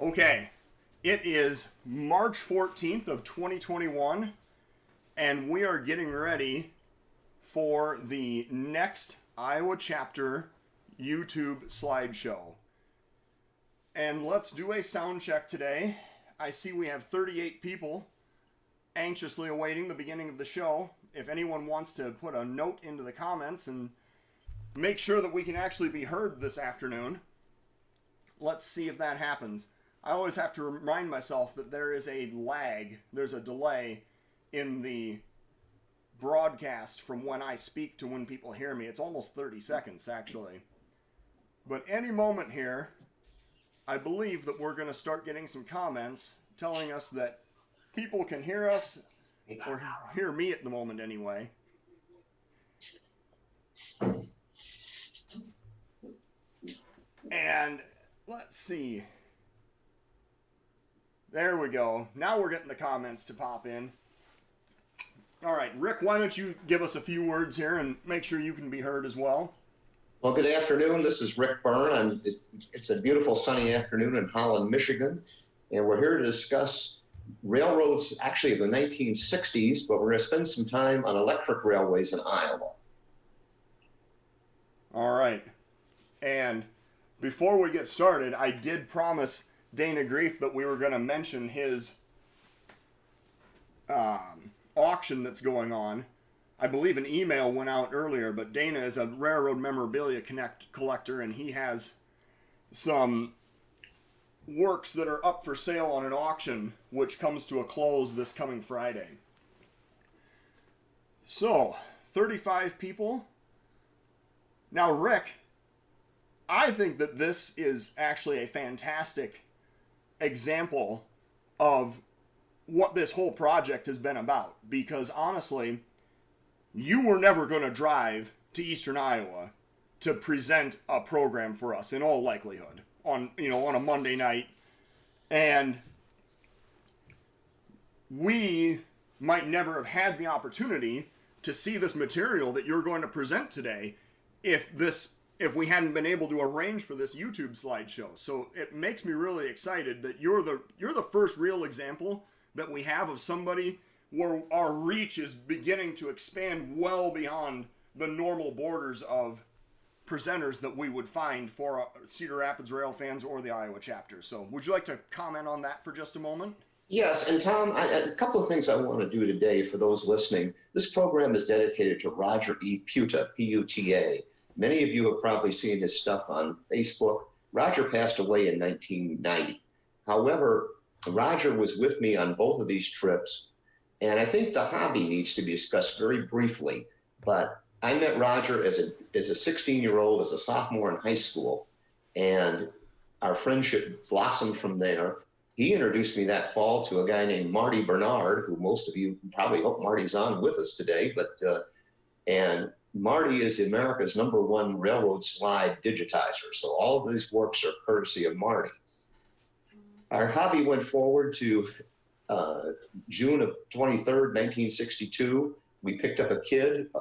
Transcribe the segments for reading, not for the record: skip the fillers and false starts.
Okay, it is March 14th of 2021, and we are getting ready for the next Iowa chapter YouTube slideshow. And let's do a sound check today. I see we have 38 people anxiously awaiting the beginning of the show. If anyone wants to put a note into the comments and make sure that we can actually be heard this afternoon, let's see if that happens. I always have to remind myself that there is a lag, there's a delay in the broadcast from when I speak to when people hear me. It's almost 30 seconds, actually. But any moment here, I believe that we're going to start getting some comments telling us that people can hear us, or hear me at the moment anyway. And let's see. There we go. Now we're getting the comments to pop in. All right, Rick, why don't you give us a few words here and make sure you can be heard as well? Well, good afternoon. This is Rick Byrne. It's a beautiful sunny afternoon in Holland, Michigan, and we're here to discuss railroads actually of the 1960s, but we're going to spend some time on electric railways in Iowa. All right. And before we get started, I did promise Dana Grief that we were going to mention his auction that's going on. I believe an email went out earlier, but Dana is a railroad memorabilia collector, and he has some works that are up for sale on an auction, which comes to a close this coming Friday. So, 35 people. Now, Rick, I think that this is actually a fantastic example of what this whole project has been about, because honestly, you were never going to drive to Eastern Iowa to present a program for us in all likelihood on a Monday night, and we might never have had the opportunity to see this material that you're going to present today if we hadn't been able to arrange for this YouTube slideshow. So it makes me really excited that you're the first real example that we have of somebody where our reach is beginning to expand well beyond the normal borders of presenters that we would find for Cedar Rapids Rail fans or the Iowa chapter. So would you like to comment on that for just a moment? Yes, and Tom, a couple of things I want to do today for those listening. This program is dedicated to Roger E. Puta, P-U-T-A. Many of you have probably seen his stuff on Facebook. Roger passed away in 1990. However, Roger was with me on both of these trips, and I think the hobby needs to be discussed very briefly. But I met Roger as a 16-year-old, as a sophomore in high school, and our friendship blossomed from there. He introduced me that fall to a guy named Marty Bernard, who most of you probably hope Marty's on with us today, and Marty is America's #1 railroad slide digitizer. So all of these works are courtesy of Marty. Our hobby went forward to June of 23rd, 1962. We picked up a kid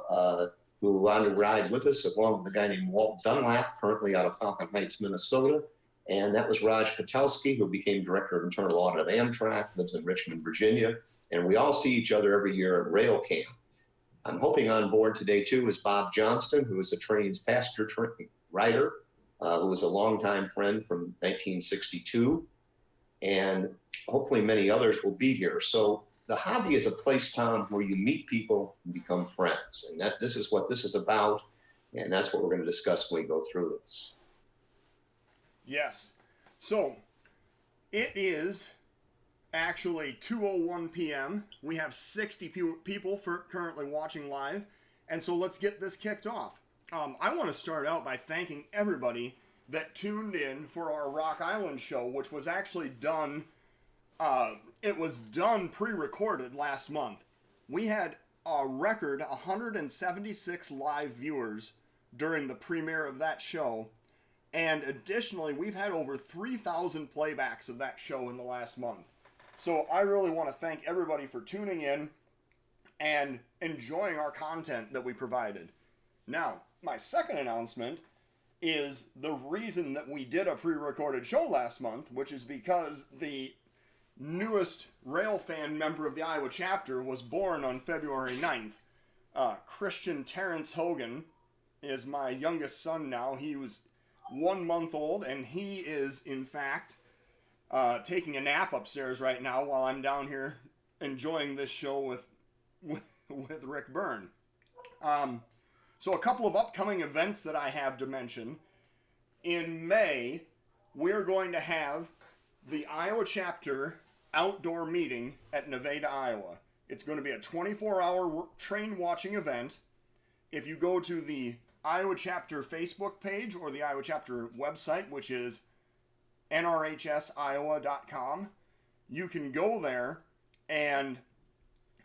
who wanted to ride with us, along with a guy named Walt Dunlap, currently out of Falcon Heights, Minnesota. And that was Raj Patelski, who became director of internal audit of Amtrak, lives in Richmond, Virginia. And we all see each other every year at Rail Camp. I'm hoping on board today, too, is Bob Johnston, who is a train's passenger writer, who was a longtime friend from 1962. And hopefully many others will be here. So the hobby is a place, Tom, where you meet people and become friends. And this is what this is about. And that's what we're going to discuss when we go through this. Yes. So it is actually 2:01 p.m. We have 60 people currently watching live. And so let's get this kicked off. I want to start out by thanking everybody that tuned in for our Rock Island show, which was actually done, it was done pre-recorded last month. We had a record 176 live viewers during the premiere of that show. And additionally, we've had over 3,000 playbacks of that show in the last month. So I really want to thank everybody for tuning in and enjoying our content that we provided. Now, my second announcement is the reason that we did a pre-recorded show last month, which is because the newest Railfan member of the Iowa chapter was born on February 9th. Christian Terrence Hogan is my youngest son now. He was 1 month old, and he is, in fact, taking a nap upstairs right now while I'm down here enjoying this show with Rick Byrne. So a couple of upcoming events that I have to mention. In May, we're going to have the Iowa chapter outdoor meeting at Nevada, Iowa. It's going to be a 24-hour train watching event. If you go to the Iowa chapter Facebook page or the Iowa chapter website, which is nrhsiowa.com, you can go there and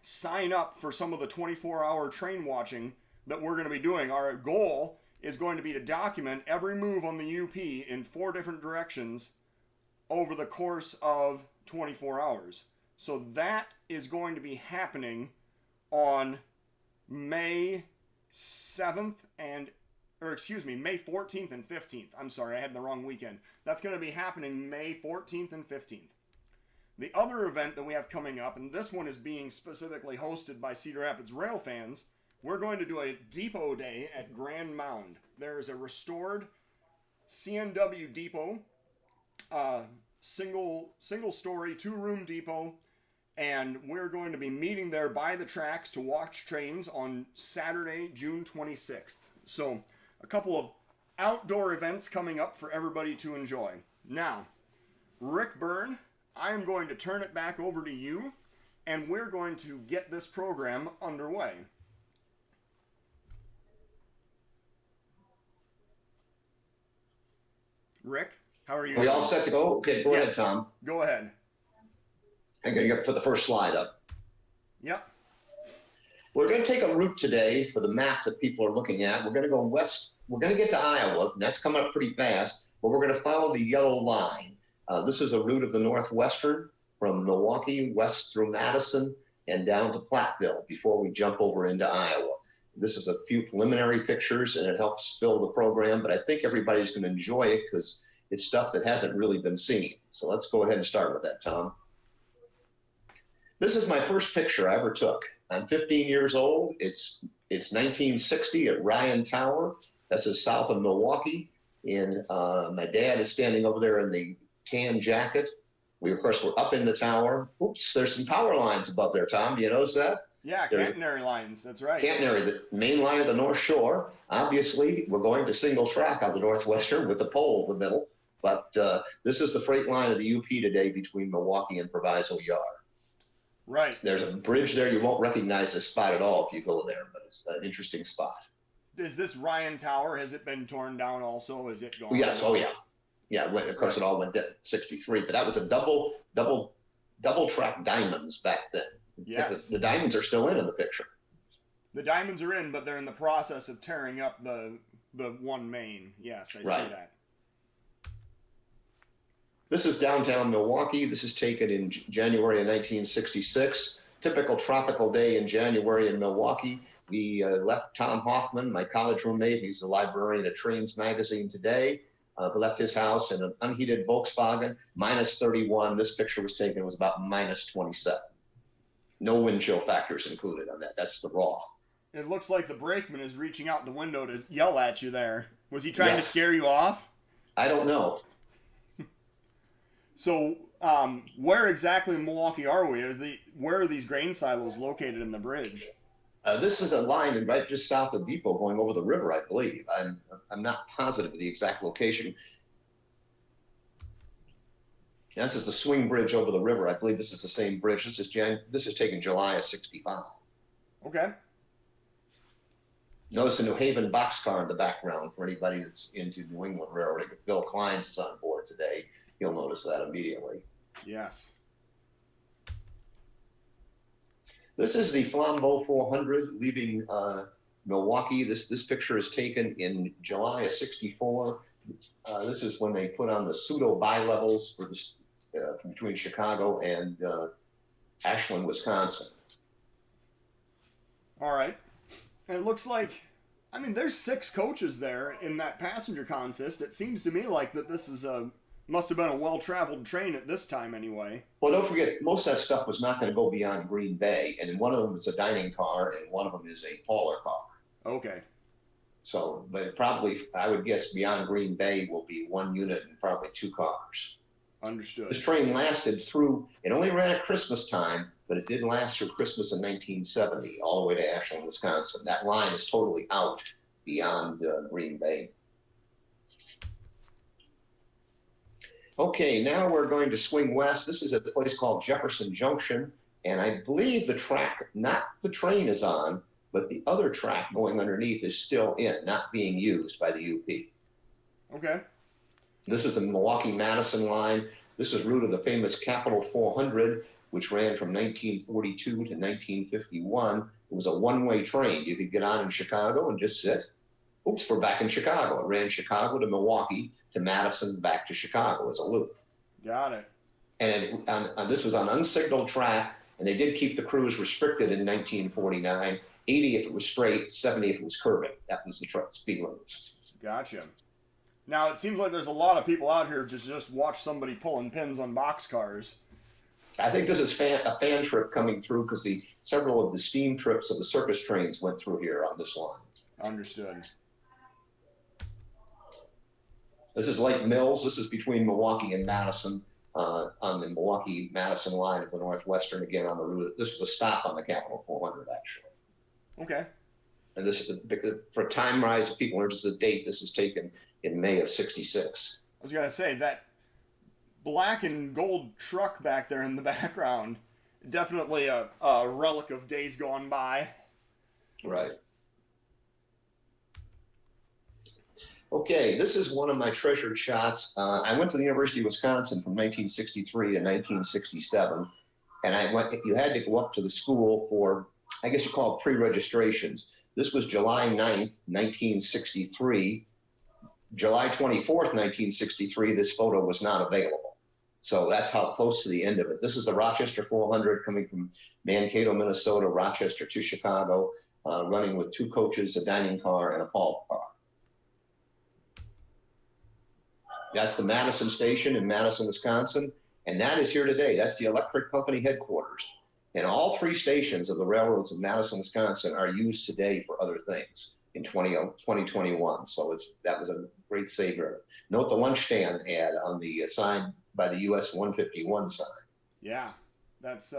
sign up for some of the 24-hour train watching that we're going to be doing. Our goal is going to be to document every move on the UP in 4 different directions over the course of 24 hours. So that is going to be happening on May 7th May 14th and 15th. I'm sorry, I had the wrong weekend. That's going to be happening May 14th and 15th. The other event that we have coming up, and this one is being specifically hosted by Cedar Rapids Rail fans, we're going to do a depot day at Grand Mound. There is a restored CNW depot, single story, 2-room depot, and we're going to be meeting there by the tracks to watch trains on Saturday, June 26th. So a couple of outdoor events coming up for everybody to enjoy. Now, Rick Byrne, I am going to turn it back over to you, and we're going to get this program underway. Rick, how are you? Are we all set to go? Okay, go ahead, Tom. Go ahead. I'm going to put the first slide up. Yep. We're going to take a route today for the map that people are looking at. We're going to go west. We're going to get to Iowa, and that's coming up pretty fast, but we're going to follow the yellow line. This is a route of the Northwestern from Milwaukee west through Madison and down to Platteville before we jump over into Iowa. This is a few preliminary pictures, and it helps fill the program, but I think everybody's going to enjoy it because it's stuff that hasn't really been seen. So let's go ahead and start with that, Tom. This is my first picture I ever took. I'm 15 years old. It's 1960 at Ryan Tower. That's just south of Milwaukee. And my dad is standing over there in the tan jacket. We, of course, we're up in the tower. Oops, there's some power lines above there, Tom. Do you notice that? Yeah, catenary lines. That's right. Catenary, the main line of the North Shore. Obviously, we're going to single track on the Northwestern with the pole in the middle. But this is the freight line of the UP today between Milwaukee and Proviso Yard. Right. There's a bridge there. You won't recognize this spot at all if you go there, but it's an interesting spot. Is this Ryan Tower? Has it been torn down also? Is it gone? Yes. Oh, yeah. Yeah. Of course, it all went down 63, but that was a double track diamonds back then. Yes. The diamonds are still in the picture. The diamonds are in, but they're in the process of tearing up the one main. Yes, I see that. This is downtown Milwaukee. This is taken in January of 1966. Typical tropical day in January in Milwaukee. We left Tom Hoffman, my college roommate. He's the librarian at Trains Magazine today. We left his house in an unheated Volkswagen, minus 31. This picture was taken, it was about minus 27. No wind chill factors included on that. That's the raw. It looks like the brakeman is reaching out the window to yell at you there. Was he trying to scare you off? I don't know. So, where exactly in Milwaukee are we? Where are these grain silos located in the bridge? This is a line right just south of Depot going over the river, I believe. I'm not positive of the exact location. This is the swing bridge over the river. I believe this is the same bridge. This is taken July of 65. Okay. Notice the New Haven boxcar in the background for anybody that's into New England Railroad. If Bill Klein's is on board today, you'll notice that immediately. Yes. This is the Flambeau 400 leaving Milwaukee. This picture is taken in July of 64. This is when they put on the pseudo bi-levels for between Chicago and Ashland, Wisconsin. All right. It looks like I mean, there's 6 coaches there in that passenger consist. It seems to me like that this is must have been a well-traveled train at this time anyway. Well, don't forget, most of that stuff was not going to go beyond Green Bay, and one of them is a dining car, and one of them is a parlor car. Okay. So, but probably, I would guess beyond Green Bay will be 1 unit and probably 2 cars. Understood. This train lasted through, it only ran at Christmas time, but it did last through Christmas in 1970, all the way to Ashland, Wisconsin. That line is totally out beyond Green Bay. Okay, now we're going to swing west. This is at a place called Jefferson Junction, and I believe the track, not the train is on, but the other track going underneath is still not being used by the UP. Okay. This is the Milwaukee-Madison line. This is route of the famous Capital 400, which ran from 1942 to 1951. It was a one-way train. You could get on in Chicago and just sit. Oops, we're back in Chicago. It ran Chicago to Milwaukee to Madison back to Chicago as a loop. Got it. And this was on unsignaled track, and they did keep the crews restricted in 1949. 80 if it was straight, 70 if it was curving. That was the speed limits. Gotcha. Now, it seems like there's a lot of people out here to just watch somebody pulling pins on boxcars. I think this is a fan trip coming through because several of the steam trips of the circus trains went through here on this line. Understood. This is Lake Mills. This is between Milwaukee and Madison on the Milwaukee-Madison line of the Northwestern, again on the route. This was a stop on the Capital 400, actually. Okay. And this, for time rise, if people are interested in a date, this is taken in May of '66. I was going to say, that black and gold truck back there in the background, definitely a relic of days gone by. Right. Okay, this is one of my treasured shots. I went to the University of Wisconsin from 1963 to 1967, and you had to go up to the school for, I guess you call it pre-registrations. This was July 9th, 1963. July 24th, 1963, this photo was not available. So that's how close to the end of it. This is the Rochester 400 coming from Mankato, Minnesota, Rochester to Chicago, running with 2 coaches, a dining car, and a parlor car. That's the Madison station in Madison, Wisconsin, and that is here today. That's the electric company headquarters. And all 3 stations of the railroads of Madison, Wisconsin are used today for other things in 2021. So that was a great savior. Note the lunch stand ad on the sign by the US 151 sign. Yeah, that's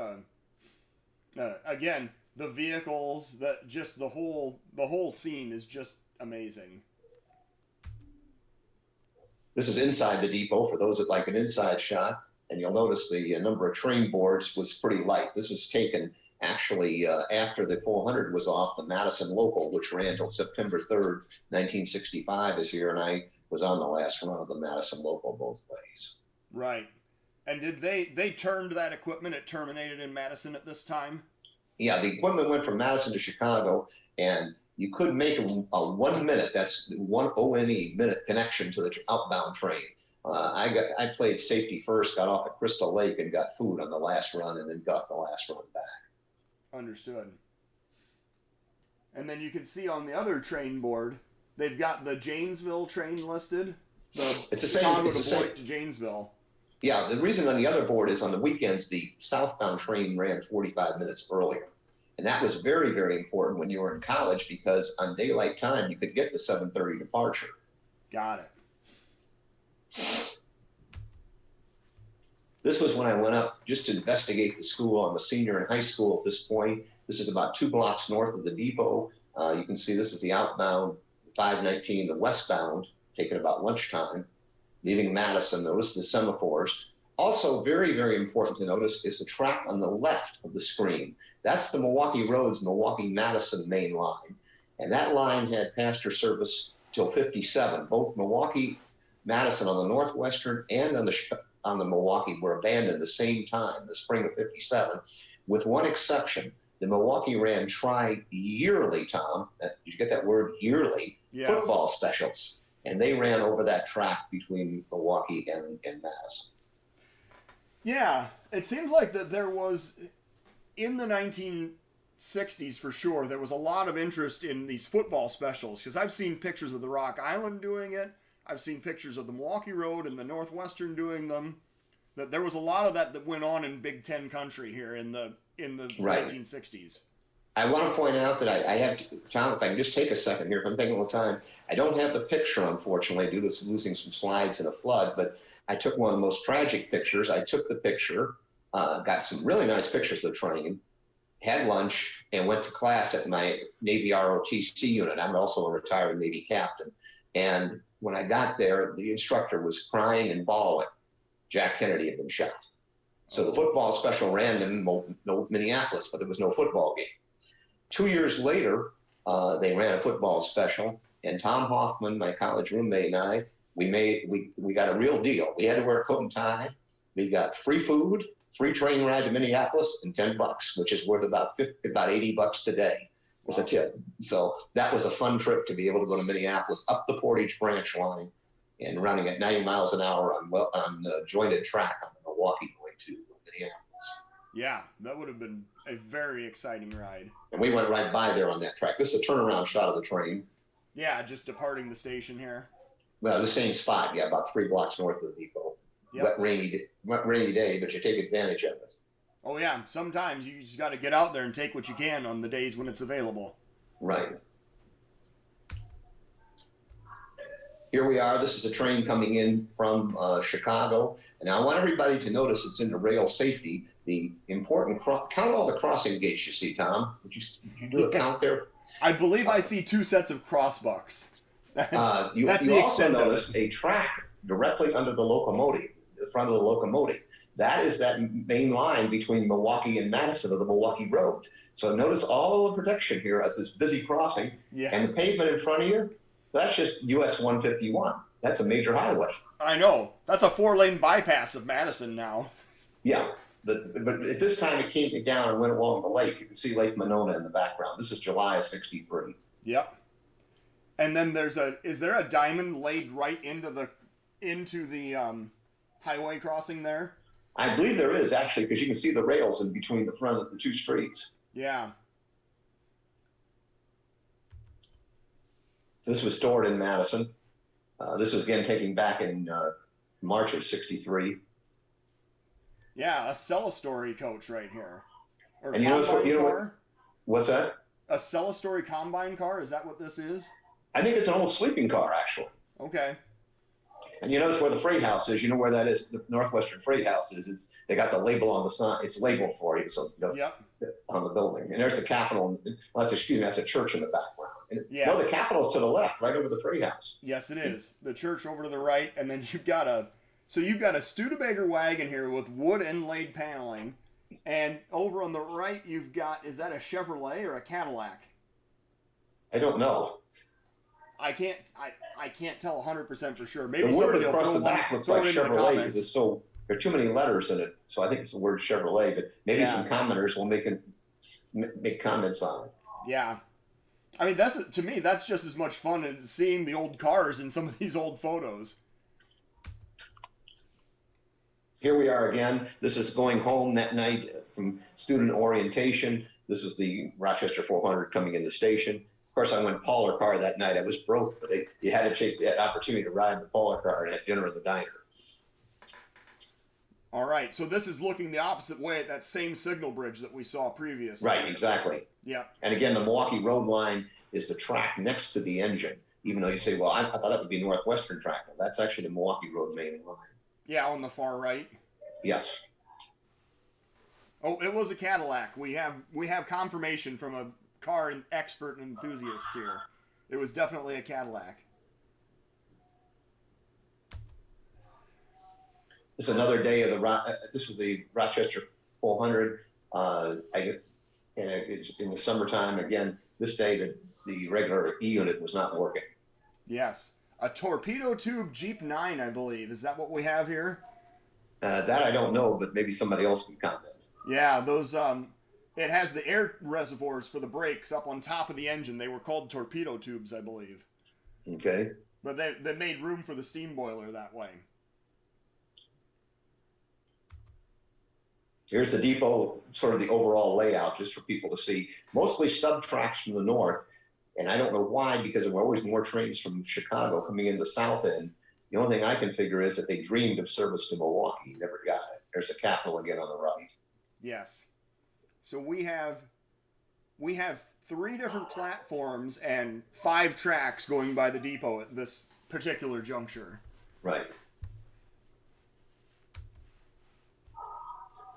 again, the vehicles, that just the whole scene is just amazing. This is inside the depot for those that like an inside shot. And you'll notice the number of train boards was pretty light. This is taken actually after the 400 was off. The Madison local, which ran till September 3rd, 1965 is here. And I was on the last run of the Madison local both ways. Right. And did they turned that equipment? It terminated in Madison at this time? Yeah, the equipment went from Madison to Chicago, and you could make a 1 minute, that's 1 ONE minute connection to the outbound train. I played safety first, got off at Crystal Lake and got food on the last run, and then got the last run back. Understood. And then you can see on the other train board, they've got the Janesville train listed. It's the same. It's the same to Janesville. Yeah, the reason on the other board is on the weekends, the southbound train ran 45 minutes earlier. And that was very, very important when you were in college because on daylight time, you could get the 7:30 departure. Got it. This was when I went up just to investigate the school. I'm a senior in high school at this point. This is about 2 blocks north of the depot. You can see this is the outbound 519, the westbound, taking about lunchtime, leaving Madison. Notice the semaphores. Also, very, very important to notice is the track on the left of the screen. That's the Milwaukee Roads, Milwaukee-Madison main line. And that line had passenger service till 57. Both Milwaukee-Madison on the Northwestern and on the Milwaukee were abandoned the same time, the spring of 57, with one exception. The Milwaukee ran tri-yearly, Tom. Did you get that word, yearly? Yes. Football specials. And they ran over that track between Milwaukee and Madison. Yeah, it seems like that there was, in the 1950s 60s for sure, there was a lot of interest in these football specials, because I've seen pictures of the Rock Island doing it. I've seen pictures of the Milwaukee Road and the Northwestern doing them. That there was a lot of that went on in Big Ten country here in the Right. 1960s. I want to point out that I have to, Tom, if I can just take a second here, if I'm taking a little time. I don't have the picture, unfortunately, due to losing some slides in a flood, but I took one of the most tragic pictures. I took the picture, got some really nice pictures of the train, had lunch, and went to class at my Navy ROTC unit. I'm also a retired Navy captain. And when I got there, the instructor was crying and bawling. Jack Kennedy had been shot. So the football special ran in Minneapolis, but there was no football game. 2 years later, they ran a football special, and Tom Hoffman, my college roommate, and I, we got a real deal. We had to wear a coat and tie. We got free food, free train ride to Minneapolis, and $10, which is worth about $80 today. Was a tip. So that was a fun trip to be able to go to Minneapolis up the Portage branch line and running at 90 miles an hour on the jointed track on the Milwaukee going to Minneapolis. Yeah, that would have been a very exciting ride. And we went right by there on that track. This is a turnaround shot of the train. Yeah, just departing the station here. Well, the same spot, yeah, about 3 blocks north of the depot. Yep. Wet, rainy day, but you take advantage of it. Oh, yeah, sometimes you just got to get out there and take what you can on the days when it's available. Right. Here we are. This is a train coming in from Chicago. And I want everybody to notice it's in the rail safety. The important, count all the crossing gates you see, Tom. Would you do a count there? I believe I see 2 sets of crossbucks. You also notice a track directly under the locomotive, the front of the locomotive. That is that main line between Milwaukee and Madison of the Milwaukee Road. So notice all the protection here at this busy crossing. Yeah. And the pavement in front of you, that's just US 151. That's a major highway. I know. That's a 4-lane bypass of Madison now. Yeah. But at this time, it came down and went along the lake. You can see Lake Monona in the background. This is July of '63. Yep. And then is there a diamond laid right into the highway crossing there? I believe there is, actually, because you can see the rails in between the front of the 2 streets. Yeah. This was stored in Madison. This is again taken back in March of '63. Yeah, a Celastory coach right here. Or and you know what? What's that? A Celastory combine car? Is that what this is? I think it's an old sleeping car, actually. Okay. And you notice where the freight house is. You know where that is? The Northwestern Freight House is. They got the label on the sign. It's labeled for you, so yep. On the building. And there's the Capitol. Well, that's a church in the background. And, yeah. Well, the Capitol's to the left, right over the Freight House. Yes, it is. The church over to the right, and then you've got a Studebaker wagon here with wood inlaid paneling, and over on the right you've got, is that a Chevrolet or a Cadillac? I don't know. I can't tell 100% for sure. Maybe the word across the back looks like Chevrolet because it's so there are too many letters in it, so I think it's the word Chevrolet. But maybe some commenters will make comments on it. Yeah, I mean to me that's just as much fun as seeing the old cars in some of these old photos. Here we are again. This is going home that night from student orientation. This is the Rochester 400 coming in the station. Of course, I went Polar car that night. I was broke, but you had to take that opportunity to ride in the Polar car and have dinner in the diner. All right, so this is looking the opposite way at that same signal bridge that we saw previously. Right, exactly. Yeah. And again, the Milwaukee Road line is the track next to the engine. Even though you say, well, I thought that would be Northwestern track. Well, that's actually the Milwaukee Road main line. Yeah, on the far right. Yes. Oh, it was a Cadillac. We have confirmation from a car expert and enthusiast here. It was definitely a Cadillac. This is another day of this was the Rochester 400. And it's in the summertime again. This day, the regular E unit was not working. Yes, a torpedo tube Jeep 9, I believe. Is that what we have here? That I don't know, but maybe somebody else can comment. Yeah, those. It has the air reservoirs for the brakes up on top of the engine. They were called torpedo tubes, I believe. Okay. But they made room for the steam boiler that way. Here's the depot, sort of the overall layout, just for people to see. Mostly stub tracks from the north, and I don't know why, because there were always more trains from Chicago coming in the south end. The only thing I can figure is that they dreamed of service to Milwaukee, never got it. There's the Capitol again on the right. Yes. So we have 3 different platforms and 5 tracks going by the depot at this particular juncture. Right.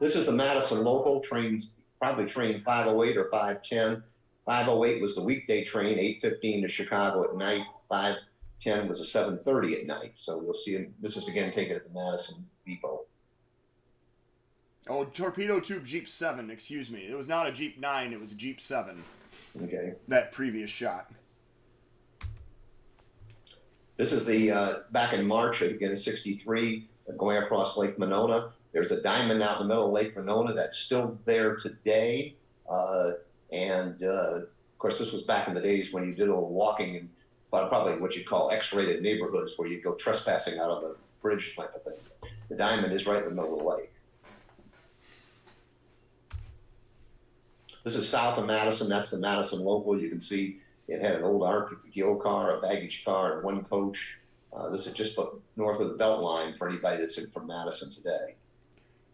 This is the Madison local trains, probably train 508 or 510. 508 was the weekday train, 8:15 to Chicago at night. 510 was a 7:30 at night. So you'll see this is again taken at the Madison depot. Oh, torpedo tube Jeep 7, excuse me. It was not a Jeep 9, it was a Jeep 7. Okay. That previous shot. This is the, back in March, again, 63, going across Lake Monona. There's a diamond out in the middle of Lake Monona that's still there today. Of course, this was back in the days when you did a little walking in probably what you'd call X-rated neighborhoods where you'd go trespassing out on the bridge type of thing. The diamond is right in the middle of the lake. This is south of Madison. That's the Madison local. You can see it had an old RPO car, a baggage car, and 1 coach. This is just north of the Beltline for anybody that's in from Madison today.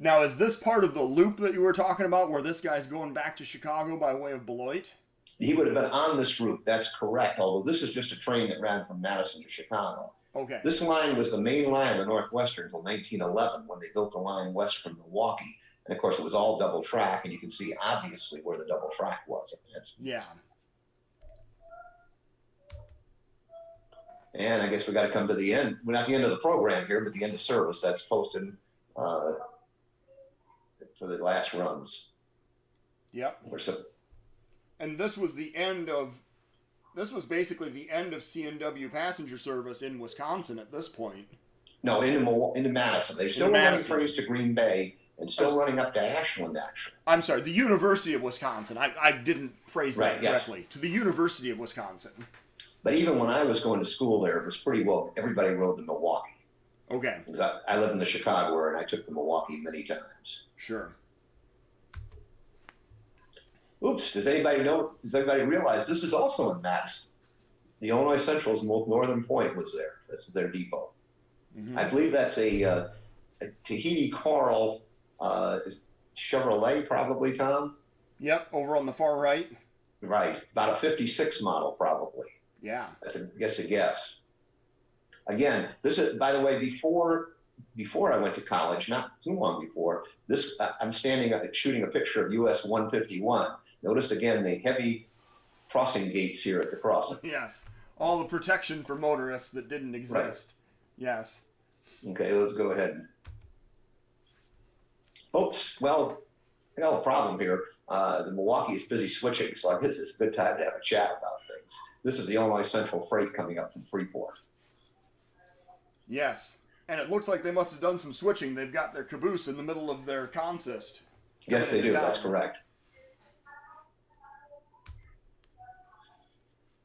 Now, is this part of the loop that you were talking about where this guy's going back to Chicago by way of Beloit? He would have been on this route. That's correct, although this is just a train that ran from Madison to Chicago. Okay. This line was the main line of the Northwestern until 1911 when they built the line west from Milwaukee. And of course, it was all double track, and you can see obviously where the double track was. Yeah. And I guess we got to come to the end. We're not the end of the program here, but the end of service. That's posted for the last runs. Yep. And this was basically the end of C&W passenger service in Wisconsin at this point. No, into Madison. They're still running trains to Green Bay and still running up to Ashland, actually. I'm sorry, the University of Wisconsin. I didn't phrase that correctly. Yes. To the University of Wisconsin. But even when I was going to school there, it was pretty well, everybody rode the Milwaukee. Okay. I lived in the Chicago area, and I took the Milwaukee many times. Sure. Oops, does anybody realize this is also in Madison? The Illinois Central's most northern point was there. This is their depot. Mm-hmm. I believe that's a Tahiti Carl Chevrolet, probably, Tom? Yep, over on the far right. Right, about a 56 model, probably. Yeah. That's a guess. Again, this is, by the way, before I went to college, not too long before, I'm standing up and shooting a picture of US 151. Notice again the heavy crossing gates here at the crossing. Yes. All the protection for motorists that didn't exist. Right. Yes. Okay, let's go ahead. Oops, well, I got a problem here. The Milwaukee is busy switching, so I guess it's a good time to have a chat about things. This is the Illinois Central Freight coming up from Freeport. Yes, and it looks like they must have done some switching. They've got their caboose in the middle of their consist. Yes, they do. That's correct.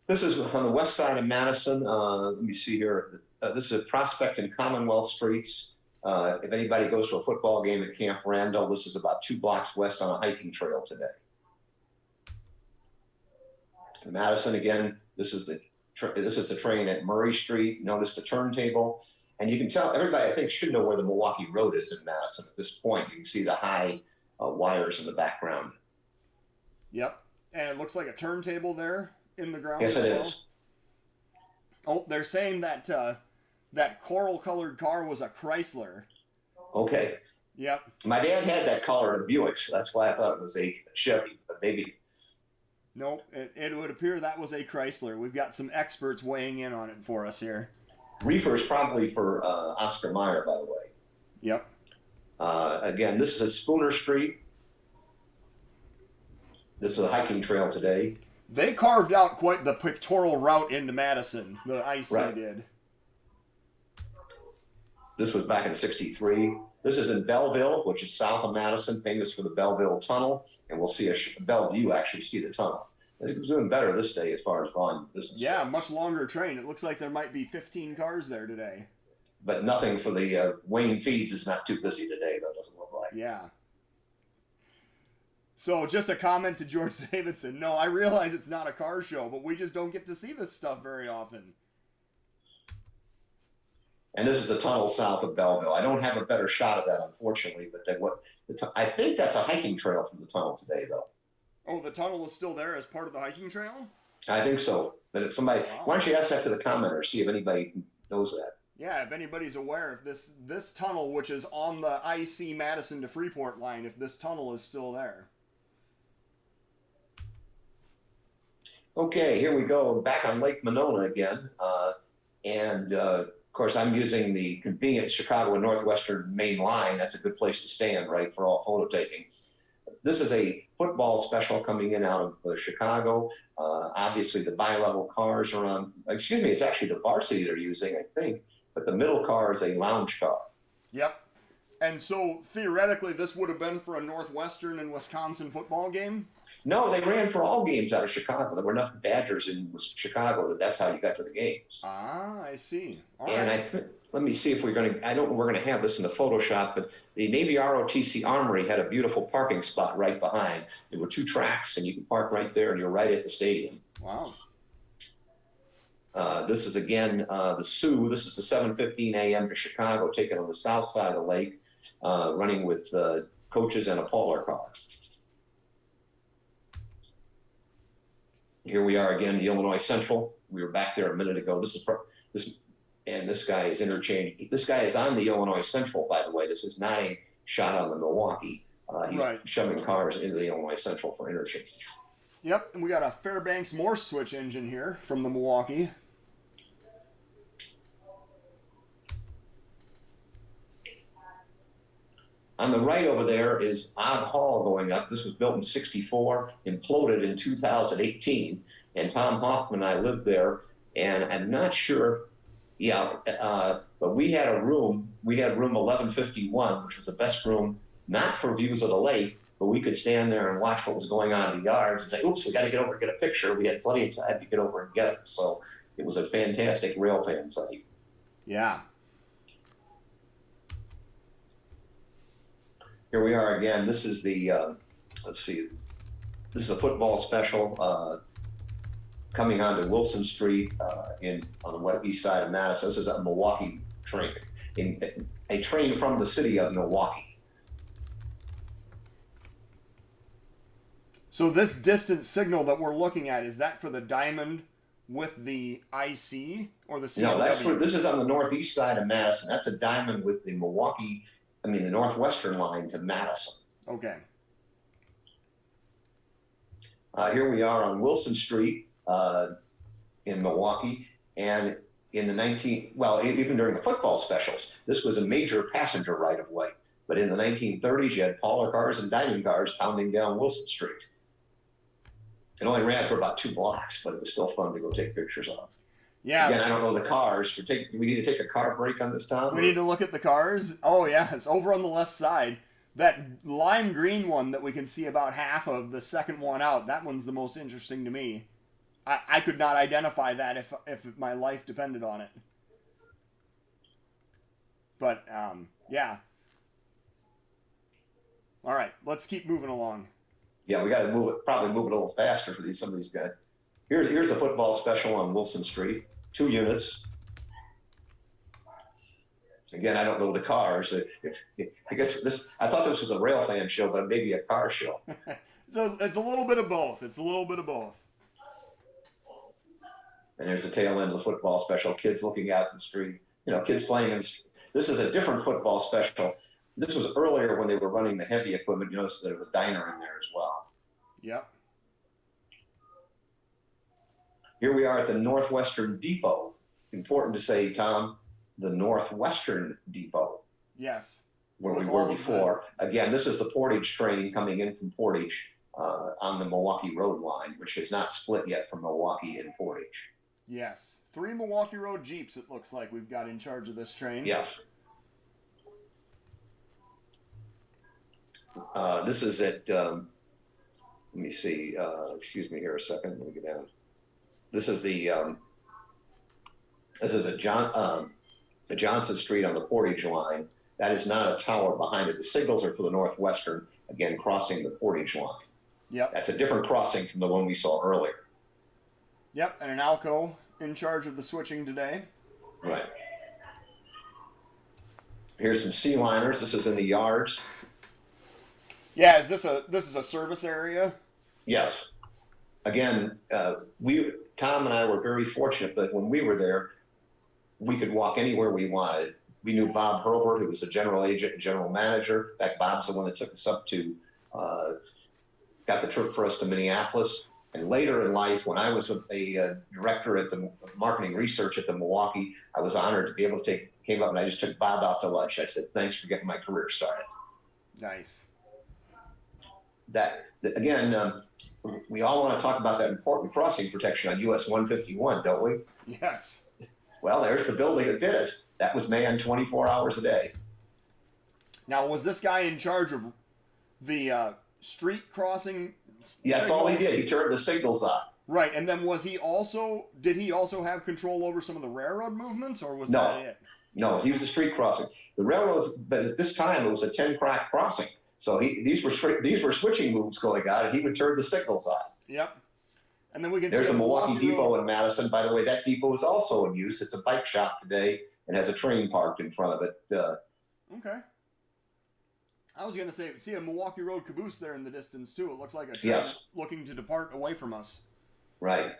This is on the west side of Madison. Let me see here. This is Prospect and Commonwealth Streets. If anybody goes to a football game at Camp Randall, this is about 2 blocks west on a hiking trail today. In Madison, again, this is the train at Murray Street. Notice the turntable. And you can tell, everybody I think should know where the Milwaukee Road is in Madison at this point. You can see the high wires in the background. Yep. And it looks like a turntable there in the ground. Yes, it is. Oh, they're saying that that coral-colored car was a Chrysler. Okay. Yep. My dad had that color in a Buick, so that's why I thought it was a Chevy, but maybe. Nope, it would appear that was a Chrysler. We've got some experts weighing in on it for us here. Reefer is probably for Oscar Mayer, by the way. Yep. Again, this is at Spooner Street. This is a hiking trail today. They carved out quite the pictorial route into Madison, the IC did. This was back in '63. This is in Belleville, which is south of Madison, famous for the Belleville Tunnel. And we'll see Bellevue actually see the tunnel. It's doing better this day as far as volume business. Yeah, much longer train. It looks like there might be 15 cars there today. But nothing for the Wayne Feeds is not too busy today, though, doesn't look like. Yeah. So just a comment to George Davidson. No, I realize it's not a car show, but we just don't get to see this stuff very often. And this is the tunnel south of Belleville. I don't have a better shot of that, unfortunately, but I think that's a hiking trail from the tunnel today, though. Oh, the tunnel is still there as part of the hiking trail? I think so. But if somebody, why don't you ask that to the commenter, see if anybody knows that. Yeah, if anybody's aware, if this tunnel, which is on the IC Madison to Freeport line, if this tunnel is still there. Okay, here we go. Back on Lake Monona again. Of course, I'm using the convenient Chicago and Northwestern main line. That's a good place to stand, right, for all photo taking. This is a football special coming in out of Chicago. Obviously, the bi-level cars are on, excuse me, it's actually the varsity they're using, I think, but the middle car is a lounge car. Yep. And so, theoretically, this would have been for a Northwestern and Wisconsin football game? No, they ran for all games out of Chicago. There were enough Badgers in Chicago that's how you got to the games. Ah, I see. All right. Let me see if we're going to, I don't know if we're going to have this in the Photoshop, but the Navy ROTC Armory had a beautiful parking spot right behind. There were 2 tracks, and you can park right there, and you're right at the stadium. Wow. This is, again, the Sioux. This is the 7:15 a.m. to Chicago, taken on the south side of the lake, running with coaches and a Polar car. Here we are again, the Illinois Central. We were back there a minute ago. And this guy is interchanging. This guy is on the Illinois Central, by the way. This is not a shot on the Milwaukee. He's shoving cars into the Illinois Central for interchange. Yep, and we got a Fairbanks Morse switch engine here from the Milwaukee. On the right over there is Ogg Hall going up. This was built in '64, imploded in 2018. And Tom Hoffman and I lived there. And I'm not sure, but we had a room. We had room 1151, which was the best room, not for views of the lake, but we could stand there and watch what was going on in the yards and say, oops, we got to get over and get a picture. We had plenty of time to get over and get it. So it was a fantastic rail fan site. Yeah. Here we are again. This is the, let's see, this is a football special coming onto Wilson Street on the west east side of Madison. This is a Milwaukee train, a train from the city of Milwaukee. So this distance signal that we're looking at, is that for the diamond with the IC or the CLW? No, this is on the northeast side of Madison. That's a diamond with the the Northwestern line to Madison. Okay. Here we are on Wilson Street in Milwaukee, and in the even during the football specials, this was a major passenger right-of-way. But in the 1930s, you had Polar cars and dining cars pounding down Wilson Street. It only ran for about 2 blocks, but it was still fun to go take pictures of. Yeah. Again, I don't know the cars. Do we need to take a car break on this, Tom? We need to look at the cars. Oh, yeah. It's over on the left side. That lime green one that we can see about half of, the second one out, that one's the most interesting to me. I could not identify that if my life depended on it. But, yeah. All right. Let's keep moving along. Yeah, we got to probably move it a little faster for some of these guys. Here's a football special on Wilson Street. 2 units. Again, I don't know the cars. I guess I thought this was a rail fan show, but maybe a car show. So it's a little bit of both. And there's the tail end of the football special. Kids looking out in the street. Kids playing. This is a different football special. This was earlier when they were running the heavy equipment. You notice there's a diner in there as well. Yep. Here we are at the Northwestern Depot. Important to say, Tom, the Northwestern Depot. Yes. Where we were before. Again, this is the Portage train coming in from Portage on the Milwaukee Road line, which has not split yet from Milwaukee and Portage. Yes. 3 Milwaukee Road Jeeps, it looks like we've got in charge of this train. Yes. This is at, let me see, excuse me here a second, let me get down. This is the Johnson Street on the Portage line. That is not a tower behind it. The signals are for the Northwestern, again, crossing the Portage line. Yep. That's a different crossing from the one we saw earlier. Yep, and an Alco in charge of the switching today. Right. Here's some sea liners. This is in the yards. Yeah, this is a service area? Yes. Again, Tom and I were very fortunate that when we were there, we could walk anywhere we wanted. We knew Bob Hurlbert, who was the general agent and general manager. In fact, Bob's the one that took us up to, got the trip for us to Minneapolis. And later in life, when I was a director at the marketing research at the Milwaukee, I was honored to be able to came up and I just took Bob out to lunch. I said, thanks for getting my career started. Nice. Again, we all want to talk about that important crossing protection on US 151, don't we? Yes. Well, there's the building that did it. That was manned 24 hours a day. Now, was this guy in charge of the street crossing? Yeah, that's all he did. He turned the signals on. Right, and then did he also have control over some of the railroad movements, or was that it? No, he was a street crossing. The railroads, but at this time it was a 10-crack crossing. So these were switching moves going on, and he would turn the signals on. Yep. And then we can There's see the Milwaukee Depot in Madison. By the way, that depot is also in use. It's a bike shop today and has a train parked in front of it. Okay. I was going to say, see a Milwaukee Road caboose there in the distance, too. It looks like a train looking to depart away from us. Right.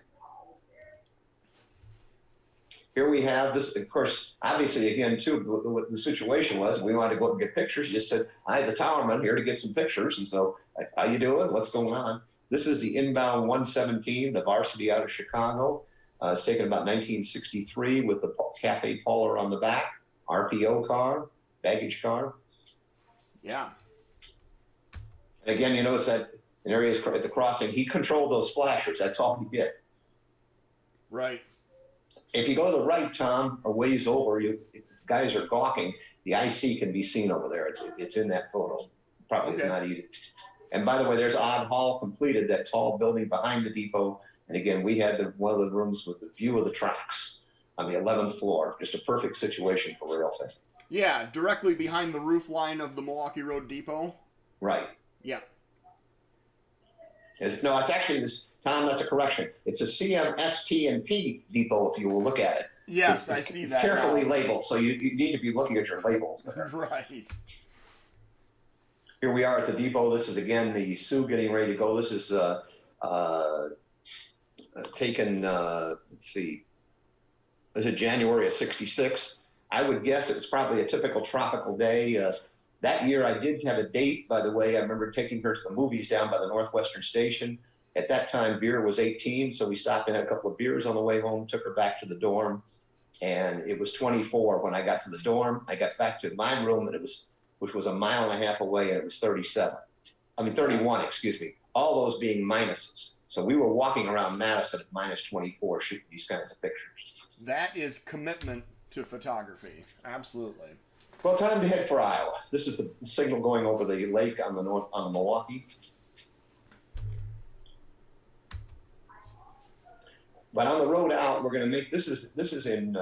Here we have this, of course, obviously, again, too, what the situation was, we wanted to go up and get pictures. You just said, hi, the Towerman, here to get some pictures. And so, how you doing? What's going on? This is the inbound 117, the varsity out of Chicago. It's taken about 1963 with the Cafe Polar on the back, RPO car, baggage car. Yeah. And again, you notice that in areas at the crossing, he controlled those flashers. That's all he did. Right. If you go to the right, Tom, a ways over, guys are gawking. The IC can be seen over there. It's in that photo. Probably It's not easy. And by the way, there's Odd Hall completed, that tall building behind the depot. And again, we had one of the rooms with the view of the tracks on the 11th floor. Just a perfect situation for rail fan. Yeah, directly behind the roof line of the Milwaukee Road Depot. Right. Yeah. It's actually this, Tom, that's a correction. It's a CMST&P depot if you will look at it. Yes, I see that. Carefully labeled, so you need to be looking at your labels there. Right. Here we are at the depot. This is, again, the Sioux getting ready to go. This is taken, let's see, this is January of 66. I would guess it's probably a typical tropical day. That year I did have a date, by the way. I remember taking her to the movies down by the Northwestern Station. At that time, beer was 18, so we stopped and had a couple of beers on the way home, took her back to the dorm, and it was 24 when I got to the dorm. I got back to my room, and which was a mile and a half away, and it was 31, excuse me, all those being minuses. So we were walking around Madison at minus 24 shooting these kinds of pictures. That is commitment to photography. Absolutely. Well, time to head for Iowa. This is the signal going over the lake on the Milwaukee. But on the road out, we're going to make, this is in